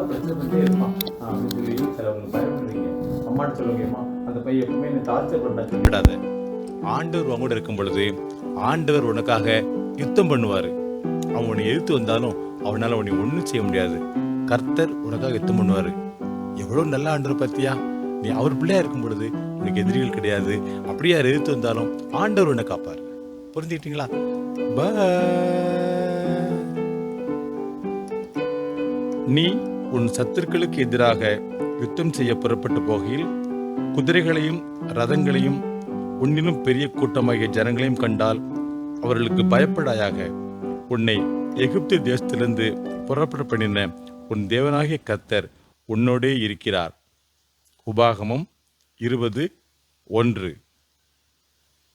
ஏதாவது பிரச்சனை பண்ணிட்டே இருப்பான் அப்படின்னு சொல்லி சிலவங்க பயப்படுவீங்க. அம்மான்னு சொல்லுங்க, அம்மா அந்த பையன் எப்பவுமே என்ன டார்ச்சர் பண்ண சொல்லிடாத. ஆண்டவர் உங்களோட இருக்கும் பொழுது ஆண்டவர் உனக்காக யுத்தம் பண்ணுவாரு. அவன் உன்னை எதிர்த்து வந்தாலும் அவனால உன்னை ஒன்றும் செய்ய முடியாது. கர்த்தர் உனக்காக யுத்தம் பண்ணுவாரு. எவ்வளவு நல்ல ஆண்டவர் பத்தியா. நீ அவர் பிள்ளையா இருக்கும் பொழுது உனக்கு எதிரிகள் கிடையாது. அப்படியே எதிர்த்து வந்தாலும் ஆண்டவர் உன்னை காப்பார். புரிஞ்சுக்கிட்டீங்களா? நீ உன் சத்துருக்களுக்கு எதிராக யுத்தம் செய்ய புறப்பட்டு போகையில் குதிரைகளையும் ரதங்களையும் உன்னிலும் பெரிய கூட்டமாகிய ஜனங்களையும் கண்டால் அவர்களுக்கு பயப்படாயாக. உன்னை எகிப்து தேசத்திலிருந்து புறப்பட பண்ணின உன் தேவனாகிய கர்த்தர் உன்னோடே இருக்கிறார். உபாகமம் 20:1.